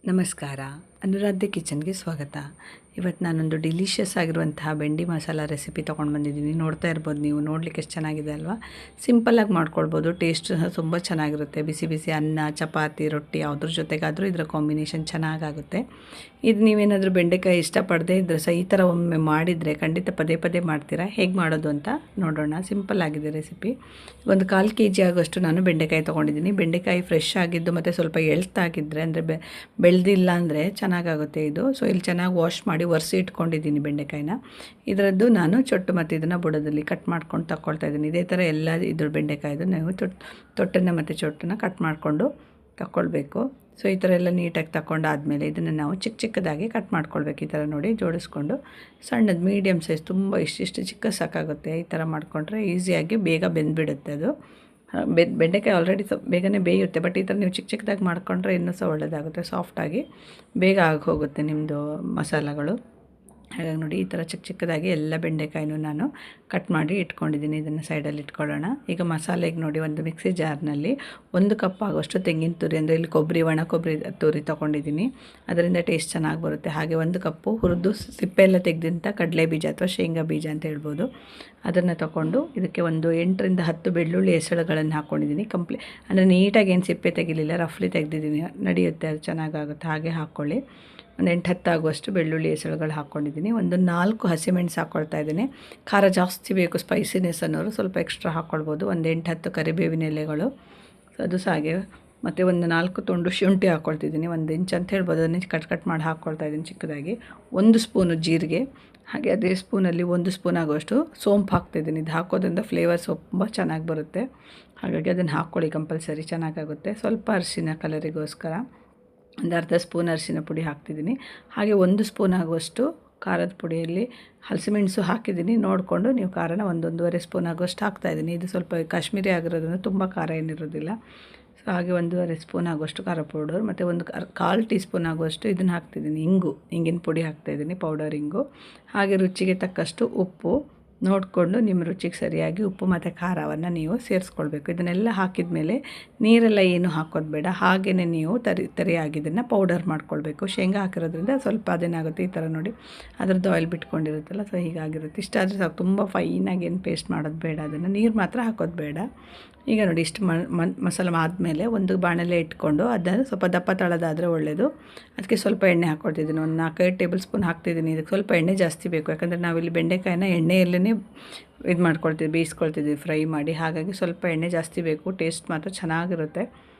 ನಮಸ್ಕಾರ. ಅನುರಾಧ್ಯ ಕಿಚನ್ಗೆ ಸ್ವಾಗತ. ಇವತ್ತು ನಾನೊಂದು ಡಿಲಿಷಿಯಸ್ ಆಗಿರುವಂತಹ ಬೆಂಡಿ ಮಸಾಲ ರೆಸಿಪಿ ತೊಗೊಂಡು ಬಂದಿದ್ದೀನಿ. ನೋಡ್ತಾ ಇರ್ಬೋದು ನೀವು, ನೋಡಲಿಕ್ಕೆ ಎಷ್ಟು ಚೆನ್ನಾಗಿದೆ ಅಲ್ವಾ. ಸಿಂಪಲ್ಲಾಗಿ ಮಾಡ್ಕೊಳ್ಬೋದು, ಟೇಸ್ಟ್ ಸಹ ತುಂಬ ಚೆನ್ನಾಗಿರುತ್ತೆ. ಬಿಸಿ ಬಿಸಿ ಅನ್ನ, ಚಪಾತಿ, ರೊಟ್ಟಿ ಯಾವುದ್ರ ಜೊತೆಗಾದರೂ ಇದರ ಕಾಂಬಿನೇಷನ್ ಚೆನ್ನಾಗಾಗುತ್ತೆ. ಇದು ನೀವೇನಾದರೂ ಬೆಂಡೆಕಾಯಿ ಇಷ್ಟಪಡದೇ ಇದ್ದರೆ ಸಹ ಈ ಥರ ಒಮ್ಮೆ ಮಾಡಿದರೆ ಖಂಡಿತ ಪದೇ ಪದೇ ಮಾಡ್ತೀರಾ. ಹೇಗೆ ಮಾಡೋದು ಅಂತ ನೋಡೋಣ. ಸಿಂಪಲ್ ಆಗಿದೆ ರೆಸಿಪಿ. ಒಂದು 1/4 kg ಆಗೋಷ್ಟು ನಾನು ಬೆಂಡೆಕಾಯಿ ತೊಗೊಂಡಿದ್ದೀನಿ. ಬೆಂಡೆಕಾಯಿ ಫ್ರೆಶ್ ಆಗಿದ್ದು ಮತ್ತು ಸ್ವಲ್ಪ ಎಳ್ತಾಗಿದ್ದರೆ ಅಂದರೆ ಬೆಳೆದಿಲ್ಲ ಅಂದರೆ ಚೆನ್ನಾಗಾಗುತ್ತೆ ಇದು. ಸೊ ಇಲ್ಲಿ ಚೆನ್ನಾಗಿ ವಾಶ್ ಮಾಡಿ ಒರೆಸಿ ಇಟ್ಕೊಂಡಿದ್ದೀನಿ ಬೆಂಡೆಕಾಯಿನ. ಇದರದ್ದು ನಾನು ಚೊಟ್ಟು ಮತ್ತು ಇದನ್ನು ಬುಡದಲ್ಲಿ ಕಟ್ ಮಾಡ್ಕೊಂಡು ತಗೊಳ್ತಾ ಇದ್ದೀನಿ. ಇದೇ ಥರ ಎಲ್ಲ ಇದ್ರ ಬೆಂಡೆಕಾಯ್ದು ನೀವು ತೊಟ್ಟನ್ನು ಮತ್ತು ಚೊಟ್ಟನ್ನು ಕಟ್ ಮಾಡಿಕೊಂಡು ತಗೊಳ್ಬೇಕು. ಸೊ ಈ ಥರ ಎಲ್ಲ ನೀಟಾಗಿ ತಗೊಂಡಾದಮೇಲೆ ಇದನ್ನು ನಾವು ಚಿಕ್ಕ ಚಿಕ್ಕದಾಗಿ ಕಟ್ ಮಾಡ್ಕೊಳ್ಬೇಕು. ಈ ಥರ ನೋಡಿ ಜೋಡಿಸ್ಕೊಂಡು ಸಣ್ಣದು ಮೀಡಿಯಮ್ ಸೈಜ್, ತುಂಬ ಇಷ್ಟಿಷ್ಟು ಚಿಕ್ಕ ಸಾಕಾಗುತ್ತೆ. ಈ ಥರ ಮಾಡಿಕೊಂಡ್ರೆ ಈಸಿಯಾಗಿ ಬೇಗ ಬೆಂದುಬಿಡುತ್ತೆ ಅದು. ಬೆಂಡೆಕಾಯಿ ಆಲ್ರೆಡಿ ಬೇಗನೆ ಬೇಯುತ್ತೆ, ಬಟ್ ಈ ಥರ ನೀವು ಚಿಕ್ಕ ಚಿಕ್ಕದಾಗಿ ಮಾಡಿಕೊಂಡ್ರೆ ಇನ್ನೂ ಸಹ ಒಳ್ಳೆಯದಾಗುತ್ತೆ. ಸಾಫ್ಟಾಗಿ ಬೇಗ ಆಗಿ ಹೋಗುತ್ತೆ ನಿಮ್ಮದು ಮಸಾಲೆಗಳು. ಹಾಗಾಗಿ ನೋಡಿ ಈ ಥರ ಚಿಕ್ಕ ಚಿಕ್ಕದಾಗಿ ಎಲ್ಲ ಬೆಂಡೆಕಾಯಿನೂ ನಾನು ಕಟ್ ಮಾಡಿ ಇಟ್ಕೊಂಡಿದ್ದೀನಿ. ಇದನ್ನು ಸೈಡಲ್ಲಿ ಇಟ್ಕೊಳ್ಳೋಣ. ಈಗ ಮಸಾಲೆಗೆ ನೋಡಿ ಒಂದು ಮಿಕ್ಸಿ ಜಾರ್ನಲ್ಲಿ 1 ಕಪ್ ಆಗೋಷ್ಟು ತೆಂಗಿನ ತುರಿ, ಅಂದರೆ ಇಲ್ಲಿ ಒಣ ಕೊಬ್ಬರಿ ತುರಿ ತೊಗೊಂಡಿದ್ದೀನಿ. ಅದರಿಂದ ಟೇಸ್ಟ್ ಚೆನ್ನಾಗಿ ಬರುತ್ತೆ. ಹಾಗೆ 1 ಕಪ್ಪು ಹುರಿದು ಸಿಪ್ಪೆ ಎಲ್ಲ ತೆಗೆದಂಥ ಕಡಲೆ ಬೀಜ ಅಥವಾ ಶೇಂಗಾ ಬೀಜ ಅಂತ ಹೇಳ್ಬೋದು, ಅದನ್ನು ತೊಗೊಂಡು ಇದಕ್ಕೆ ಒಂದು 8 ರಿಂದ 10 ಬೆಳ್ಳುಳ್ಳಿ ಎಸಳುಗಳನ್ನು ಹಾಕ್ಕೊಂಡಿದ್ದೀನಿ. ಅಂದರೆ ನೀಟಾಗಿ ಏನು ಸಿಪ್ಪೆ ತೆಗಿಲಿಲ್ಲ, ರಫ್ಲಿ ತೆಗೆದಿದ್ದೀನಿ. ನಡೆಯುತ್ತೆ, ಅದು ಚೆನ್ನಾಗಾಗುತ್ತೆ. ಹಾಗೆ ಹಾಕ್ಕೊಳ್ಳಿ. ಒಂದು 8-10 ಆಗುವಷ್ಟು ಬೆಳ್ಳುಳ್ಳಿ ಎಸಳುಗಳು ಹಾಕ್ಕೊಂಡಿದ್ದೀನಿ. ಒಂದು 4 ಹಸಿಮೆಣಸು ಹಾಕ್ಕೊಳ್ತಾ ಇದ್ದೀನಿ. ಖಾರ ಜಾಸ್ತಿ ಬೇಕು ಸ್ಪೈಸಿನೆಸ್ ಅನ್ನೋರು ಸ್ವಲ್ಪ ಎಕ್ಸ್ಟ್ರಾ ಹಾಕ್ಕೊಳ್ಬೋದು. ಒಂದು 8-10 ಕರಿಬೇವಿನ ಎಲೆಗಳು, ಅದು ಸಹ ಹಾಗೆ. ಮತ್ತು ಒಂದು 4 ತುಂಡು ಶುಂಠಿ ಹಾಕ್ಕೊಳ್ತಿದ್ದೀನಿ. 1 ಇಂಚ್ ಅಂತ ಹೇಳ್ಬೋದು, ಅದನ್ನೇ ಕಟ್ ಮಾಡಿ ಹಾಕ್ಕೊಳ್ತಾ ಇದ್ದೀನಿ ಚಿಕ್ಕದಾಗಿ. 1 ಸ್ಪೂನು ಜೀರಿಗೆ, ಹಾಗೆ ಅದೇ ಸ್ಪೂನಲ್ಲಿ 1 ಸ್ಪೂನ್ ಆಗುವಷ್ಟು ಸೋಂಪು ಹಾಕ್ತಿದ್ದೀನಿ. ಇದು ಹಾಕೋದ್ರಿಂದ ಫ್ಲೇವರ್ ತುಂಬ ಚೆನ್ನಾಗಿ ಬರುತ್ತೆ. ಹಾಗಾಗಿ ಅದನ್ನು ಹಾಕ್ಕೊಳ್ಳಿ ಕಂಪಲ್ಸರಿ, ಚೆನ್ನಾಗಾಗುತ್ತೆ. ಸ್ವಲ್ಪ ಅರಿಶಿನ ಕಲರಿಗೋಸ್ಕರ ಒಂದು ಅರ್ಧ ಸ್ಪೂನ್ ಅರಿಶಿನ ಪುಡಿ ಹಾಕ್ತಿದ್ದೀನಿ. ಹಾಗೆ 1 ಸ್ಪೂನ್ ಆಗುವಷ್ಟು ಖಾರದ ಪುಡಿಯಲ್ಲಿ ಹಸಿಮೆಣಸು ಹಾಕಿದ್ದೀನಿ. ನೋಡಿಕೊಂಡು ನೀವು ಖಾರನ 1-1.5 ಸ್ಪೂನ್ ಆಗುವಷ್ಟು ಹಾಕ್ತಾಯಿದ್ದೀನಿ. ಇದು ಸ್ವಲ್ಪ ಕಾಶ್ಮೀರಿ ಆಗಿರೋದ್ರಿಂದ ತುಂಬ ಖಾರ ಏನಿರೋದಿಲ್ಲ. ಸೊ ಹಾಗೆ 1.5 ಸ್ಪೂನ್ ಆಗುವಷ್ಟು ಖಾರ ಪೌಡರ್, ಮತ್ತು 1/4 ಟೀ ಸ್ಪೂನ್ ಆಗುವಷ್ಟು ಇದನ್ನು ಹಾಕ್ತಿದ್ದೀನಿ, ಹಿಂಗಿನ ಪುಡಿ ಹಾಕ್ತಾಯಿದ್ದೀನಿ, ಪೌಡರ್ ಹಿಂಗು. ಹಾಗೆ ರುಚಿಗೆ ತಕ್ಕಷ್ಟು ಉಪ್ಪು ನೋಡಿಕೊಂಡು ನಿಮ್ಮ ರುಚಿಗೆ ಸರಿಯಾಗಿ ಉಪ್ಪು ಮತ್ತು ಖಾರವನ್ನು ನೀವು ಸೇರಿಸ್ಕೊಳ್ಬೇಕು. ಇದನ್ನೆಲ್ಲ ಹಾಕಿದ ಮೇಲೆ ನೀರೆಲ್ಲ ಏನು ಹಾಕೋದು ಬೇಡ, ಹಾಗೆಯೇ ನೀವು ತರಿಯಾಗಿ ಇದನ್ನು ಪೌಡರ್ ಮಾಡ್ಕೊಳ್ಬೇಕು. ಶೇಂಗಾ ಹಾಕಿರೋದ್ರಿಂದ ಸ್ವಲ್ಪ ಅದೇನಾಗುತ್ತೆ, ಈ ಥರ ನೋಡಿ ಅದರದ್ದು ಆಯಿಲ್ ಬಿಟ್ಕೊಂಡಿರುತ್ತಲ್ಲ, ಸೊ ಹೀಗಾಗಿರುತ್ತೆ. ಇಷ್ಟಾದರೆ ಸಾಕು, ತುಂಬ ಫೈನಾಗಿ ಏನು ಪೇಸ್ಟ್ ಮಾಡೋದು ಬೇಡ. ಅದನ್ನು ನೀರು ಮಾತ್ರ ಹಾಕೋದು ಬೇಡ. ಈಗ ನೋಡಿ ಇಷ್ಟು ಮಸಾಲೆ ಆದಮೇಲೆ ಒಂದು ಬಾಣಲೆ ಇಟ್ಕೊಂಡು ಅದನ್ನು ಸ್ವಲ್ಪ ದಪ್ಪ ತಳದಾದರೆ ಒಳ್ಳೆಯದು. ಅದಕ್ಕೆ ಸ್ವಲ್ಪ ಎಣ್ಣೆ ಹಾಕ್ಕೊಳ್ತಿದ್ದೀನಿ. ಒಂದು 4-5 ಟೇಬಲ್ ಸ್ಪೂನ್ ಹಾಕ್ತಿದ್ದೀನಿ. ಇದಕ್ಕೆ ಸ್ವಲ್ಪ ಎಣ್ಣೆ ಜಾಸ್ತಿ ಬೇಕು, ಯಾಕಂದರೆ ನಾವಿಲ್ಲಿ ಬೆಂಡೆಕಾಯಿನ ಎಣ್ಣೆಯಲ್ಲೇ ಇದು ಮಾಡ್ಕೊಳ್ತೀವಿ, ಬೇಯಿಸ್ಕೊಳ್ತಿದ್ವಿ ಫ್ರೈ ಮಾಡಿ. ಹಾಗಾಗಿ ಸ್ವಲ್ಪ ಎಣ್ಣೆ ಜಾಸ್ತಿ ಬೇಕು. ಟೇಸ್ಟ್ ಮಾತ್ರ ಚೆನ್ನಾಗಿರುತ್ತೆ.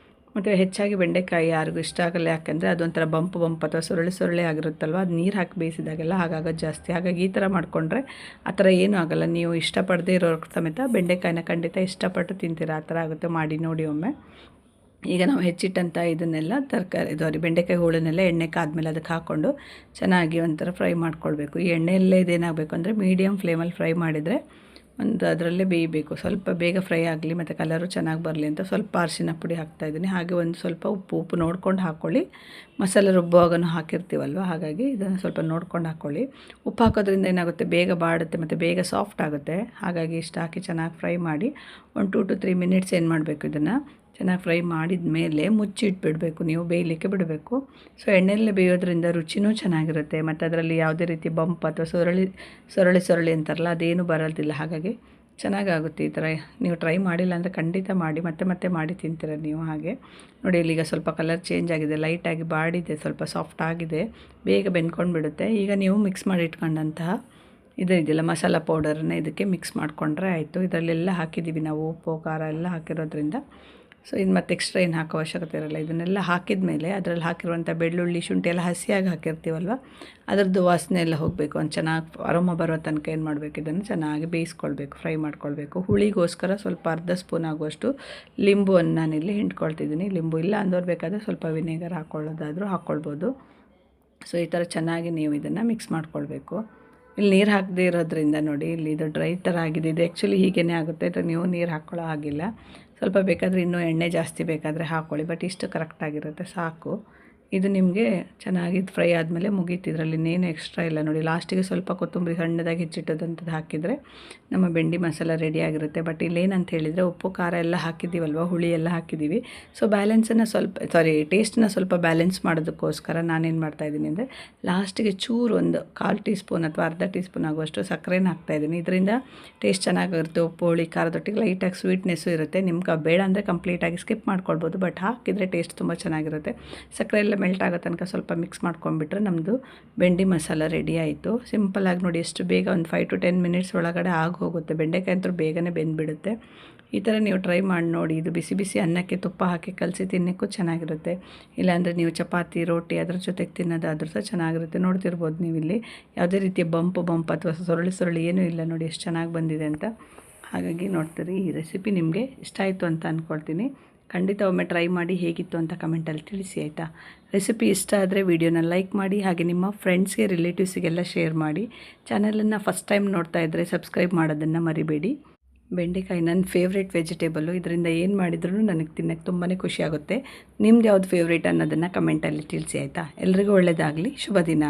ಮತ್ತು ಹೆಚ್ಚಾಗಿ ಬೆಂಡೆಕಾಯಿ ಯಾರಿಗೂ ಇಷ್ಟ ಆಗಲ್ಲ, ಯಾಕೆಂದರೆ ಅದೊಂಥರ ಬಂಪು ಅಥವಾ ಸೊರಳೆ ಆಗಿರುತ್ತಲ್ವ, ಅದು ನೀರು ಹಾಕಿ ಬೇಯಿಸಿದಾಗೆಲ್ಲ ಹಾಗಾಗೋದು ಜಾಸ್ತಿ. ಹಾಗಾಗಿ ಈ ಥರ ಮಾಡಿಕೊಂಡ್ರೆ ಆ ಥರ ಏನೂ ಆಗೋಲ್ಲ. ನೀವು ಇಷ್ಟಪಡದೇ ಇರೋ ಸಮೇತ ಬೆಂಡೆಕಾಯಿನ ಖಂಡಿತ ಇಷ್ಟಪಟ್ಟು ತಿಂತೀರ. ಆ ಥರ ಆಗುತ್ತೆ, ಮಾಡಿ ನೋಡಿ ಒಮ್ಮೆ. ಈಗ ನಾವು ಹೆಚ್ಚಿಟ್ಟಂಥ ಇದನ್ನೆಲ್ಲ ಬೆಂಡೆಕಾಯಿ ಹೋಳನ್ನೆಲ್ಲ ಎಣ್ಣೆ ಕಾದ್ಮೇಲೆ ಅದಕ್ಕೆ ಹಾಕ್ಕೊಂಡು ಚೆನ್ನಾಗಿ ಒಂಥರ ಫ್ರೈ ಮಾಡ್ಕೊಳ್ಬೇಕು. ಈ ಎಣ್ಣೆಯಲ್ಲೇ ಇದೇನಾಗಬೇಕು ಅಂದರೆ ಮೀಡಿಯಮ್ ಫ್ಲೇಮಲ್ಲಿ ಫ್ರೈ ಮಾಡಿದರೆ ಅದರಲ್ಲೇ ಬೇಯಬೇಕು. ಸ್ವಲ್ಪ ಬೇಗ ಫ್ರೈ ಆಗಲಿ ಮತ್ತು ಕಲರು ಚೆನ್ನಾಗಿ ಬರಲಿ ಅಂತ ಸ್ವಲ್ಪ ಅರಿಶಿನ ಪುಡಿ ಹಾಕ್ತಾಯಿದ್ದೀನಿ. ಹಾಗೆ ಒಂದು ಸ್ವಲ್ಪ ಉಪ್ಪು ನೋಡ್ಕೊಂಡು ಹಾಕ್ಕೊಳ್ಳಿ. ಮಸಾಲೆ ರುಬ್ಬುವಾಗನೂ ಹಾಕಿರ್ತೀವಲ್ವ, ಹಾಗಾಗಿ ಇದನ್ನು ಸ್ವಲ್ಪ ನೋಡ್ಕೊಂಡು ಹಾಕ್ಕೊಳ್ಳಿ. ಉಪ್ಪು ಹಾಕೋದ್ರಿಂದ ಏನಾಗುತ್ತೆ, ಬೇಗ ಬಾಡುತ್ತೆ ಮತ್ತು ಬೇಗ ಸಾಫ್ಟ್ ಆಗುತ್ತೆ. ಹಾಗಾಗಿ ಇಷ್ಟು ಹಾಕಿ ಚೆನ್ನಾಗಿ ಫ್ರೈ ಮಾಡಿ ಒಂದು 2 to 3 ಮಿನಿಟ್ಸ್ ಏನು ಮಾಡಬೇಕು, ಇದನ್ನು ಚೆನ್ನಾಗಿ ಫ್ರೈ ಮಾಡಿದ ಮೇಲೆ ಮುಚ್ಚಿಟ್ಬಿಡಬೇಕು, ನೀವು ಬೇಯಲಿಕ್ಕೆ ಬಿಡಬೇಕು. ಸೊ ಎಣ್ಣೆಯಲ್ಲೇ ಬೇಯೋದ್ರಿಂದ ರುಚಿನೂ ಚೆನ್ನಾಗಿರುತ್ತೆ, ಮತ್ತು ಅದರಲ್ಲಿ ಯಾವುದೇ ರೀತಿ ಬಂಪ್ ಅಥವಾ ಸೊರಳಿ ಅಂತಾರಲ್ಲ, ಅದೇನು ಬರೋದಿಲ್ಲ. ಹಾಗಾಗಿ ಚೆನ್ನಾಗಾಗುತ್ತೆ. ಈ ಥರ ನೀವು ಟ್ರೈ ಮಾಡಿಲ್ಲ ಅಂದರೆ ಖಂಡಿತ ಮಾಡಿ, ಮತ್ತೆ ಮಾಡಿ ತಿಂತೀರ ನೀವು. ಹಾಗೆ ನೋಡಿ ಇಲ್ಲಿಗ ಸ್ವಲ್ಪ ಕಲರ್ ಚೇಂಜ್ ಆಗಿದೆ, ಲೈಟಾಗಿ ಬಾಡಿದೆ, ಸ್ವಲ್ಪ ಸಾಫ್ಟ್ ಆಗಿದೆ, ಬೇಗ ಬೆಂದ್ಕೊಂಡು ಬಿಡುತ್ತೆ. ಈಗ ನೀವು ಮಿಕ್ಸ್ ಮಾಡಿ ಇಟ್ಕೊಂಡಂತಹ ಇದೆಯಲ್ಲ ಮಸಾಲ ಪೌಡರನ್ನು ಇದಕ್ಕೆ ಮಿಕ್ಸ್ ಮಾಡಿಕೊಂಡ್ರೆ ಆಯಿತು. ಇದರಲ್ಲೆಲ್ಲ ಹಾಕಿದ್ದೀವಿ ನಾವು, ಉಪ್ಪು ಖಾರ ಎಲ್ಲ ಹಾಕಿರೋದ್ರಿಂದ. ಸೊ ಇದು ಮತ್ತೆ ಎಕ್ಸ್ಟ್ರಾ ಏನು ಹಾಕೋ ಅವಶ್ಯಕತೆ ಇರೋಲ್ಲ. ಇದನ್ನೆಲ್ಲ ಹಾಕಿದ ಮೇಲೆ ಅದರಲ್ಲಿ ಹಾಕಿರುವಂಥ ಬೆಳ್ಳುಳ್ಳಿ ಶುಂಠಿ ಎಲ್ಲ ಹಸಿಯಾಗಿ ಹಾಕಿರ್ತೀವಲ್ವ, ಅದರದ್ದು ವಾಸನೆ ಎಲ್ಲ ಹೋಗಬೇಕು. ಒಂದು ಚೆನ್ನಾಗಿ ಅರೋಮ ಬರೋ ತನಕ ಏನು ಮಾಡಬೇಕು, ಇದನ್ನು ಚೆನ್ನಾಗಿ ಬೇಯಿಸ್ಕೊಳ್ಬೇಕು, ಫ್ರೈ ಮಾಡ್ಕೊಳ್ಬೇಕು. ಹುಳಿಗೋಸ್ಕರ ಸ್ವಲ್ಪ ಅರ್ಧ ಸ್ಪೂನ್ ಆಗುವಷ್ಟು ಲಿಂಬುವನ್ನು ನಾನಿಲ್ಲಿ ಹಿಂಡ್ಕೊಳ್ತಿದ್ದೀನಿ. ಲಿಂಬು ಇಲ್ಲ ಅಂದವ್ರು ಬೇಕಾದರೆ ಸ್ವಲ್ಪ ವಿನೆಗರ್ ಹಾಕ್ಕೊಳ್ಳೋದಾದರೂ ಹಾಕ್ಕೊಳ್ಬೋದು. ಸೊ ಈ ಥರ ಚೆನ್ನಾಗಿ ನೀವು ಇದನ್ನು ಮಿಕ್ಸ್ ಮಾಡ್ಕೊಳ್ಬೇಕು. ಇಲ್ಲಿ ನೀರು ಹಾಕದೇ ಇರೋದ್ರಿಂದ ನೋಡಿ ಇಲ್ಲಿ ಇದು ಡ್ರೈ ಥರ ಆಗಿದೆ. ಇದು ಆ್ಯಕ್ಚುಲಿ ಹೀಗೇ ಆಗುತ್ತೆ, ಇದು ನೀವು ನೀರು ಹಾಕ್ಕೊಳ್ಳೋ ಆಗಿಲ್ಲ. ಸ್ವಲ್ಪ ಬೇಕಾದರೆ ಇನ್ನೂ ಎಣ್ಣೆ ಜಾಸ್ತಿ ಬೇಕಾದರೆ ಹಾಕ್ಕೊಳ್ಳಿ, ಬಟ್ ಇಷ್ಟು ಕರೆಕ್ಟಾಗಿರುತ್ತೆ ಸಾಕು. ಇದು ನಿಮಗೆ ಚೆನ್ನಾಗಿ ಫ್ರೈ ಆದಮೇಲೆ ಮುಗೀತು. ಇದರಲ್ಲಿ ಇನ್ನೇನು ಎಕ್ಸ್ಟ್ರಾ ಇಲ್ಲ ನೋಡಿ. ಲಾಸ್ಟಿಗೆ ಸ್ವಲ್ಪ ಕೊತ್ತಂಬರಿ ಸಣ್ಣದಾಗಿ ಹೆಚ್ಚಿಟ್ಟದಂಥದ್ದು ಹಾಕಿದರೆ ನಮ್ಮ ಬೆಂಡಿ ಮಸಾಲ ರೆಡಿಯಾಗಿರುತ್ತೆ. ಬಟ್ ಇಲ್ಲೇನಂತ ಹೇಳಿದರೆ ಉಪ್ಪು ಖಾರ ಎಲ್ಲ ಹಾಕಿದ್ದೀವಲ್ವ, ಹುಳಿ ಎಲ್ಲ ಹಾಕಿದ್ದೀವಿ. ಸೊ ಬ್ಯಾಲೆನ್ಸನ್ನು ಟೇಸ್ಟನ್ನ ಸ್ವಲ್ಪ ಬ್ಯಾಲೆನ್ಸ್ ಮಾಡೋದಕ್ಕೋಸ್ಕರ ನಾನೇನು ಮಾಡ್ತಾಯಿದ್ದೀನಿ ಅಂದರೆ ಲಾಸ್ಟಿಗೆ ಚೂರು ಒಂದು 1/4 ಟೀ ಸ್ಪೂನ್ ಅಥವಾ ಅರ್ಧ ಟೀ ಸ್ಪೂನ್ ಆಗುವಷ್ಟು ಸಕ್ಕರೆನ ಹಾಕ್ತಾಯಿದ್ದೀನಿ. ಇದರಿಂದ ಟೇಸ್ಟ್ ಚೆನ್ನಾಗಿರುತ್ತೆ. ಉಪ್ಪು ಹುಳಿ ಖಾರದೊಟ್ಟಿಗೆ ಲೈಟಾಗಿ ಸ್ವೀಟ್ನೆಸ್ಸು ಇರುತ್ತೆ. ನಿಮ್ಗೆ ಬೇಡ ಅಂದರೆ ಕಂಪ್ಲೀಟಾಗಿ ಸ್ಕಿಪ್ ಮಾಡ್ಕೊಳ್ಬೋದು, ಬಟ್ ಹಾಕಿದರೆ ಟೇಸ್ಟ್ ತುಂಬ ಚೆನ್ನಾಗಿರುತ್ತೆ. ಸಕ್ಕರೆ ಎಲ್ಲ ಮೆಲ್ಟ್ ಆಗೋ ತನಕ ಸ್ವಲ್ಪ ಮಿಕ್ಸ್ ಮಾಡ್ಕೊಂಡ್ಬಿಟ್ರೆ ನಮ್ಮದು ಬೆಂಡಿ ಮಸಾಲ ರೆಡಿ ಆಯಿತು. ಸಿಂಪಲ್ಲಾಗಿ ನೋಡಿ, ಎಷ್ಟು ಬೇಗ ಒಂದು 5 to 10 ಮಿನಿಟ್ಸ್ ಒಳಗಡೆ ಹೋಗುತ್ತೆ. ಬೆಂಡೆಕಾಯಿ ಅಂತೂ ಬೇಗನೆ ಬೆಂದುಬಿಡುತ್ತೆ. ಈ ಥರ ನೀವು ಟ್ರೈ ಮಾಡಿ ನೋಡಿ. ಇದು ಬಿಸಿ ಬಿಸಿ ಅನ್ನಕ್ಕೆ ತುಪ್ಪ ಹಾಕಿ ಕಲಸಿ ತಿನ್ನೋಕ್ಕೂ ಚೆನ್ನಾಗಿರುತ್ತೆ. ಇಲ್ಲಾಂದರೆ ನೀವು ಚಪಾತಿ ರೋಟಿ ಅದ್ರ ಜೊತೆಗೆ ತಿನ್ನೋದಾದ್ರೂ ಸಹ ಚೆನ್ನಾಗಿರುತ್ತೆ. ನೋಡ್ತಿರ್ಬೋದು ನೀವು ಇಲ್ಲಿ ಯಾವುದೇ ರೀತಿಯ ಬಂಪ್ ಅಥವಾ ಸೊರಳಿ ಏನೂ ಇಲ್ಲ ನೋಡಿ, ಎಷ್ಟು ಚೆನ್ನಾಗಿ ಬಂದಿದೆ ಅಂತ. ಹಾಗಾಗಿ ನೋಡ್ತೀರಿ, ಈ ರೆಸಿಪಿ ನಿಮಗೆ ಇಷ್ಟ ಆಯಿತು ಅಂತ ಅಂದ್ಕೊಳ್ತೀನಿ. ಖಂಡಿತ ಒಮ್ಮೆ ಟ್ರೈ ಮಾಡಿ ಹೇಗಿತ್ತು ಅಂತ ಕಮೆಂಟಲ್ಲಿ ತಿಳಿಸಿ ಆಯಿತಾ. ರೆಸಿಪಿ ಇಷ್ಟ ಆದರೆ ವಿಡಿಯೋನ ಲೈಕ್ ಮಾಡಿ, ಹಾಗೆ ನಿಮ್ಮ ಫ್ರೆಂಡ್ಸ್ಗೆ ರಿಲೇಟಿವ್ಸಿಗೆಲ್ಲ ಶೇರ್ ಮಾಡಿ. ಚಾನಲನ್ನು ಫಸ್ಟ್ ಟೈಮ್ ನೋಡ್ತಾ ಇದ್ದರೆ ಸಬ್ಸ್ಕ್ರೈಬ್ ಮಾಡೋದನ್ನು ಮರಿಬೇಡಿ. ಬೆಂಡೆಕಾಯಿ ನನ್ನ ಫೇವ್ರೇಟ್ ವೆಜಿಟೇಬಲ್ಲು. ಇದರಿಂದ ಏನು ಮಾಡಿದ್ರೂ ನನಗೆ ತಿನ್ನೋಕ್ಕೆ ತುಂಬಾ ಖುಷಿಯಾಗುತ್ತೆ. ನಿಮ್ದು ಯಾವ್ದು ಫೇವ್ರೇಟ್ ಅನ್ನೋದನ್ನು ಕಮೆಂಟಲ್ಲಿ ತಿಳಿಸಿ ಆಯಿತಾ. ಎಲ್ರಿಗೂ ಒಳ್ಳೆಯದಾಗಲಿ. ಶುಭ ದಿನ.